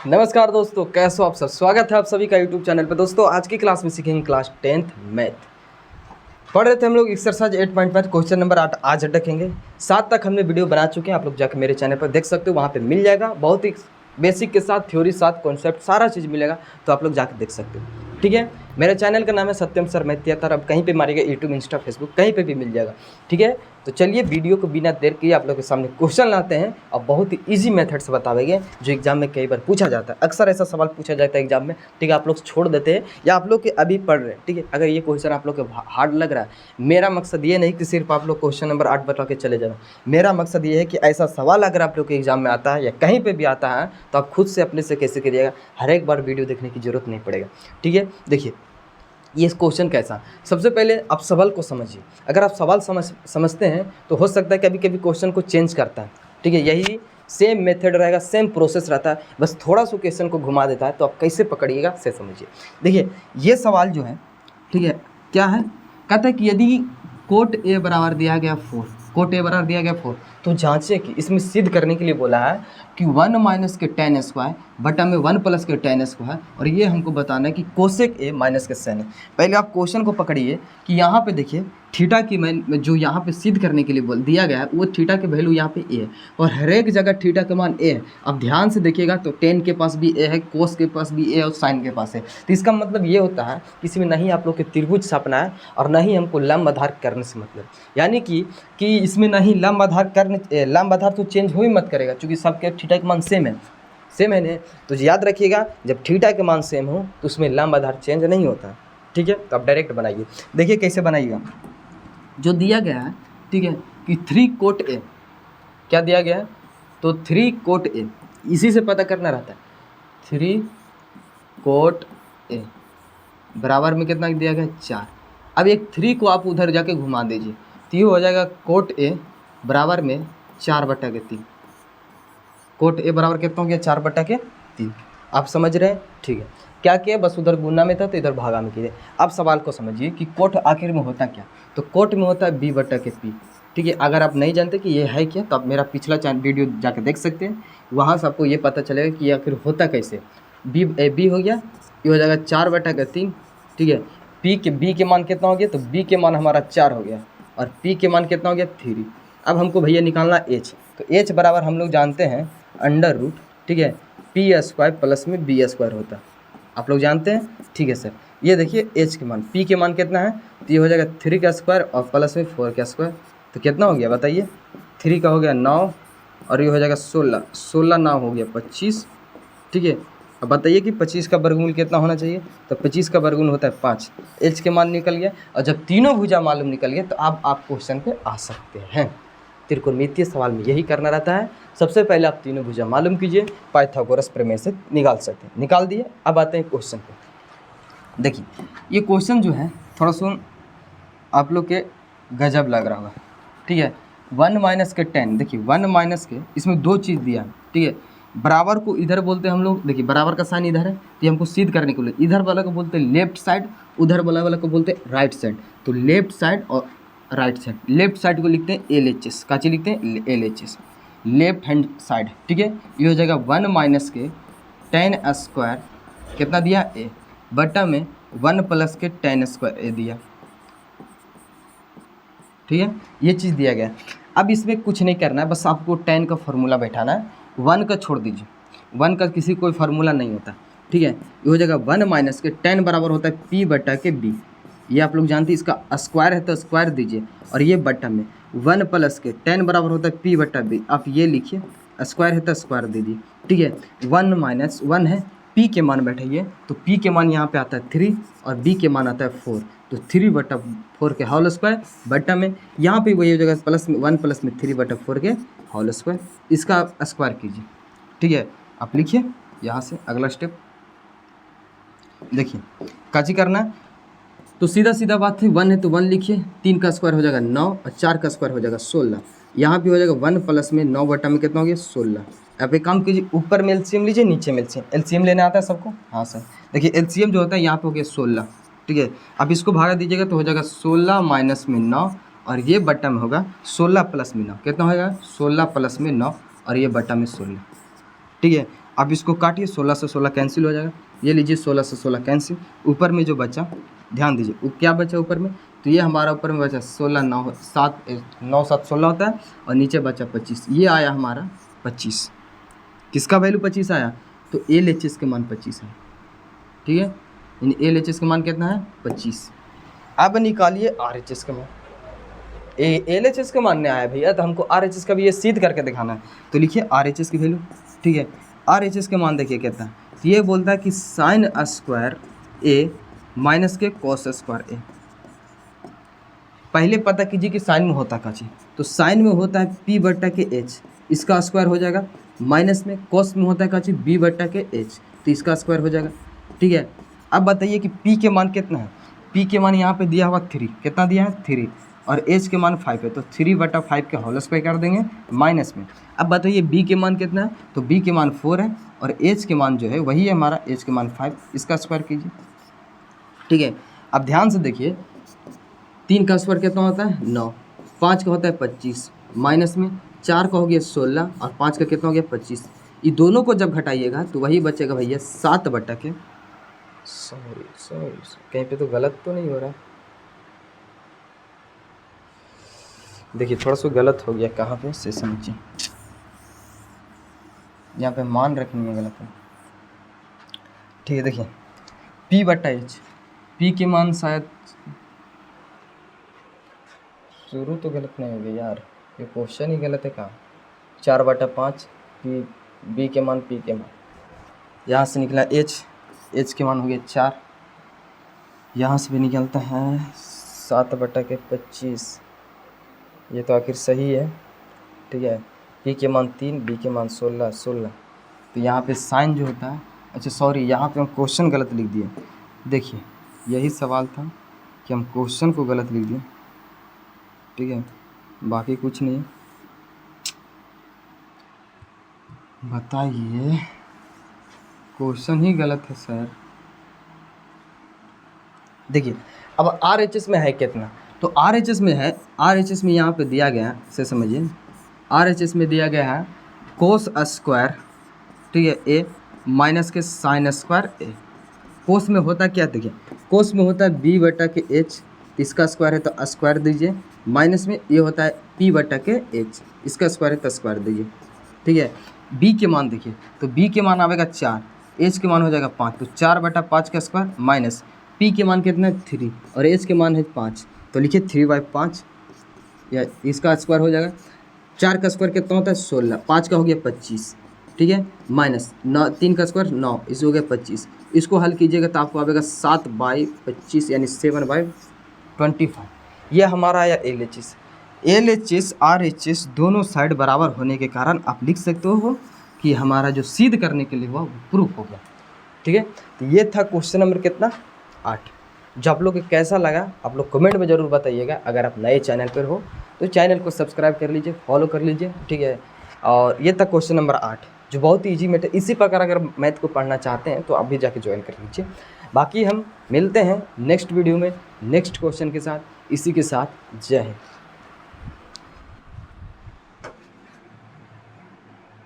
नमस्कार दोस्तों, कैसे हो आप सब। स्वागत है आप सभी का यूट्यूब चैनल पर। दोस्तों आज की क्लास में सीखेंगे क्लास 10th मैथ। पढ़ रहे थे हम लोग एक्सरसाइज 8.5 क्वेश्चन नंबर 8 आज रखेंगे। 7 तक हमने वीडियो बना चुके हैं, आप लोग जाकर मेरे चैनल पर देख सकते हो, वहाँ पे मिल जाएगा। बहुत ही बेसिक के साथ थ्योरी साथ कॉन्सेप्ट सारा चीज़ मिलेगा, तो आप लोग जाकर देख सकते हो। ठीक है, मेरे चैनल का नाम है सत्यम सर मैथ थिएटर। अब कहीं पे मारिएगा, यूट्यूब, इंस्टा, फेसबुक, कहीं पे भी मिल जाएगा। ठीक है, तो चलिए वीडियो को बिना देर किए आप लोग के सामने क्वेश्चन लाते हैं और बहुत ही इजी मेथड से बतावेंगे जो एग्जाम में कई बार पूछा जाता है। अक्सर ऐसा सवाल पूछा जाता है एग्जाम में। ठीक है, आप लोग छोड़ देते हैं या आप लोग के अभी पढ़ रहे हैं। ठीक है, अगर ये क्वेश्चन आप लोग के हार्ड लग रहा है, मेरा मकसद ये नहीं कि सिर्फ आप लोग क्वेश्चन नंबर 8 बता के चले जाना। मेरा मकसद ये है कि ऐसा सवाल अगर आप लोग के एग्जाम में आता है या कहीं पर भी आता है, तो आप खुद से अपने से कैसे करिएगा, हर एक बार वीडियो देखने की जरूरत नहीं पड़ेगा। ठीक है, देखिए ये क्वेश्चन कैसा। सबसे पहले आप सवाल को समझिए। अगर आप सवाल समझते हैं तो हो सकता है कभी कभी क्वेश्चन को चेंज करता है। ठीक है, यही सेम मेथड रहेगा, सेम प्रोसेस रहता है, बस थोड़ा सा क्वेश्चन को घुमा देता है। तो आप कैसे पकड़िएगा से समझिए। देखिए ये सवाल जो है, ठीक है, क्या है, कहता है कि यदि कोट ए बराबर दिया गया 4, कोट ए बराबर दिया गया 4, तो जांचें कि इसमें सिद्ध करने के लिए बोला है कि 1 माइनस के tan स्क्वायर बटा में 1 प्लस के tan स्क्वायर, और ये हमको बताना है कि कोसेक ए माइनस के sin है। पहले आप क्वेश्चन को पकड़िए कि यहाँ पे देखिए थीटा की मैं जो यहाँ पे सिद्ध करने के लिए बोल दिया गया है, वो थीटा के वैल्यू यहाँ पे ए है और हर एक जगह थीटा का मान ए है। अब ध्यान से देखिएगा तो tan के पास भी ए है, कोस के पास भी ए और sin के पास है। तो इसका मतलब ये होता है कि इसमें नहीं आप लोग के त्रिभुज छापना है और नहीं हमको लंब आधार करने से मतलब, यानी कि इसमें नहीं लंब आधार करने, लंब आधार तो चेंज हो ही मत करेगा क्योंकि सबके थीटा के मान सेम है ने। तो याद रखिएगा जब थीटा के मान सेम हो तो उसमें लंब आधार चेंज नहीं होता। ठीक है, तो आप डायरेक्ट बनाइए। देखिए कैसे बनाइएगा, जो दिया गया है, ठीक है, कि 3 कोट ए, क्या दिया गया है, तो 3 कोट ए, इसी से पता करना रहता है। 3 कोट ए बराबर में कितना दिया गया, 4। अब एक 3 को आप उधर जाके घुमा दीजिए तो ये हो जाएगा कोट ए बराबर में 4/3। कोट ए बराबर कितना हो गया, 4/3। आप समझ रहे हैं। ठीक है, क्या किया, बस उधर गुना में था तो इधर भागा में कीजिए। अब सवाल को समझिए कि कोट आखिर में होता क्या, तो कोट में होता है b/p। ठीक है, अगर आप नहीं जानते कि ये है क्या तो आप मेरा पिछला वीडियो जाके देख सकते हैं, वहाँ से आपको ये पता चलेगा कि आखिर होता कैसे। b हो गया, ये हो जाएगा 4/3। ठीक है, b के मान कितना हो गया, तो b के मान हमारा 4 हो गया और p के मान कितना हो गया, 3। अब हमको भैया निकालना h, तो h बराबर हम लोग जानते हैं √, ठीक है, p² प्लस में b² होता है, आप लोग जानते हैं। ठीक है सर, ये देखिए h के मान, p के मान कितना है, तो ये हो जाएगा 3 का स्क्वायर और प्लस में 4 का स्क्वायर, तो कितना हो गया बताइए, 3 का हो गया 9 और ये हो जाएगा 16 9 हो गया 25। ठीक है, अब बताइए कि 25 का वर्गमूल कितना होना चाहिए, तो 25 का वर्गमूल होता है 5। h के मान निकल गया और जब तीनों भुजा मालूम निकल गया तो अब आप क्वेश्चन पे आ सकते हैं। त्रिकोणमितीय सवाल में यही करना रहता है। सबसे पहले आप तीनों भुजा मालूम कीजिए, पाइथागोरस प्रमेय से निकाल सकते हैं। निकाल दिए, अब आते हैं क्वेश्चन पे। देखिए ये क्वेश्चन जो है थोड़ा सा आप लोग के गजब लग रहा होगा। ठीक है, 1 माइनस के 10, देखिए 1 माइनस के, इसमें 2 चीज़ दिया है। ठीक है, बराबर को इधर बोलते हैं हम लोग, देखिए बराबर का साइन इधर है तो ये हमको सिद्ध करने के लिए इधर वाला को बोलते हैं लेफ्ट साइड, उधर वाला को बोलते हैं राइट साइड। तो लेफ्ट साइड और राइट साइड, लेफ्ट साइड को लिखते हैं LHS, काची लिखते हैं LHS, लेफ्ट हैंड साइड। ठीक है, ये हो जाएगा 1 माइनस के tan स्क्वायर कितना दिया a बटा में 1 प्लस के tan स्क्वायर a दिया। ठीक है, ये चीज़ दिया गया। अब इसमें कुछ नहीं करना है, बस आपको tan का फार्मूला बैठाना है, 1 का छोड़ दीजिए, 1 का किसी कोई फार्मूला नहीं होता। ठीक है, ये हो जाएगा 1 माइनस के tan बराबर होता है p/b, ये आप लोग जानते हैं, इसका स्क्वायर है तो स्क्वायर दीजिए और ये बटा में 1 प्लस के tan बराबर होता है p/b, आप ये लिखिए, स्क्वायर है तो स्क्वायर दे दिए। ठीक है, 1 माइनस 1 है, p के मान बैठाइए तो p के मान यहाँ पे आता है 3 और b के मान आता है 4, तो 3/4 के होल स्क्वायर बटा में यहाँ पे वही हो जाएगा प्लस में 1 प्लस में 3/4 के होल स्क्वायर, इसका स्क्वायर कीजिए। ठीक है, आप लिखिए यहाँ से अगला स्टेप। देखिए काची करना है, तो सीधा सीधा बात है, 1 है तो 1 लिखिए, 3 का स्क्वायर हो जाएगा 9 और 4 का स्क्वायर हो जाएगा 16। यहाँ पे हो जाएगा 1 प्लस में 9 बटा में कितना हो गया 16। अब एक काम कीजिए, ऊपर में एलसीएम लीजिए, नीचे में एलसीएम लेने आता है सबको। हाँ सर, देखिए एलसीएम जो होता है यहाँ पे हो गया 16। ठीक है, अब इसको भागा दीजिएगा तो हो जाएगा 16 माइनस में 9 और ये बटा में होगा 16 प्लस में 9, कितना होगा 16 प्लस में 9 और ये बटा में 16। ठीक है, अब इसको काटिए, 16 से 16 कैंसिल हो जाएगा। ये लीजिए 16 से 16 कैंसिल। ऊपर में जो बचा, ध्यान दीजिए वो क्या बचा ऊपर में, तो ये हमारा ऊपर में बचा 16 9 7 9 7 16 होता है, और नीचे बचा 25। ये आया हमारा 25। किसका वैल्यू 25 आया, तो LHS के मान 25 है। ठीक है, इन LHS का मान कितना है 25। अब निकालिए RHS का मान। LHS का मान नहीं आया भैया, तो हमको RHS का भी ये सिद्ध करके दिखाना है। तो लिखिए RHS की वैल्यू। ठीक है, RHS के मान देखिए कितना है, तो ये बोलता है कि साइन स्क्वायर A माइनस के कॉस स्क्वायर A। पहले पता कीजिए कि साइन में होता क्या चीज़, तो साइन में होता है P बट्टा के H, इसका स्क्वायर हो जाएगा, माइनस में कॉस में होता है क्या चीज़ B बट्टा के H, तो इसका स्क्वायर हो जाएगा। ठीक है, अब बताइए कि P के मान कितना है, P के मान यहाँ पे दिया हुआ 3, कितना दिया है 3, और H के मान 5 है, तो 3 बटा 5 के होल स्क्वायर कर देंगे माइनस में। अब बताइए B के मान कितना है, तो B के मान 4 है, और H के मान जो है वही है हमारा, H के मान 5, इसका स्क्वायर कीजिए। ठीक है, अब ध्यान से देखिए, 3 का स्क्वायर कितना होता है 9, 5 का होता है 25, माइनस में 4 का हो गया 16, और 5 का कितना हो गया 25। ये दोनों को जब घटाइएगा तो वही बचेगा भैया 7 बटा के, सॉरी कहीं पे तो गलत तो नहीं हो रहा, देखिए थोड़ा सा गलत हो गया, कहाँ पे से समझिए, यहाँ पे मान रखनी है गलत है। ठीक है, देखिए P बटा H, P के मान शायद शुरू तो गलत नहीं हो गया यार, ये क्वेश्चन ही गलत है कहाँ, 4 बटा 5 B के मान P के मान, यहाँ से निकला H के मान हो गया 4, यहाँ से भी निकलता है 7 बटा के 25, ये तो आखिर सही है। ठीक है, P के मान 3, B के मान 16, तो यहाँ पे साइन जो होता है, अच्छा सॉरी यहाँ पे हम क्वेश्चन गलत लिख दिए। देखिए यही सवाल था कि हम क्वेश्चन को गलत लिख दिए। ठीक है, बाकी कुछ नहीं। बताइए, क्वेश्चन ही गलत है सर। देखिए अब RHS में है कितना, तो RHS में है, RHS में यहाँ पे दिया गया है, से समझिए, RHS में दिया गया है कोस स्क्वायर, ठीक है A माइनस के साइन स्क्वायर A। कोस में होता क्या, देखिए कोस में होता है B बटा के H, इसका स्क्वायर है तो स्क्वायर दीजिए, माइनस में ये होता है P बटा के H, इसका स्क्वायर है तो स्क्वायर दीजिए। ठीक है, B के मान देखिए, तो B के मान आएगा 4, H के मान हो जाएगा 5, तो 4 बटा 5 का स्क्वायर माइनस P के मान कितना है 3, और H के मान है 5, तो लिखिए 3/5, या इसका स्क्वायर हो जाएगा। 4 का स्क्वायर कितना होता है 16, 5 का हो गया 25, ठीक है, माइनस 9, 3 का स्क्वायर 9, इसे हो गया 25। इसको हल कीजिएगा तो आपको आएगा 7/25 यानी 7/25। यह हमारा आया LHS RHS दोनों साइड बराबर होने के कारण आप लिख सकते हो कि हमारा जो सिद्ध करने के लिए हुआ वो प्रूफ हो गया। ठीक है, तो ये था क्वेश्चन नंबर कितना 8। जो आप लोग को कैसा लगा आप लोग कमेंट में ज़रूर बताइएगा। अगर आप नए चैनल पर हो तो चैनल को सब्सक्राइब कर लीजिए, फॉलो कर लीजिए। ठीक है, और ये था क्वेश्चन नंबर 8 जो बहुत ही ईजी मैथ है। इसी प्रकार अगर मैथ को पढ़ना चाहते हैं तो आप भी जाके ज्वाइन कर लीजिए। बाकी हम मिलते हैं नेक्स्ट वीडियो में नेक्स्ट क्वेश्चन के साथ। इसी के साथ जय हिंद।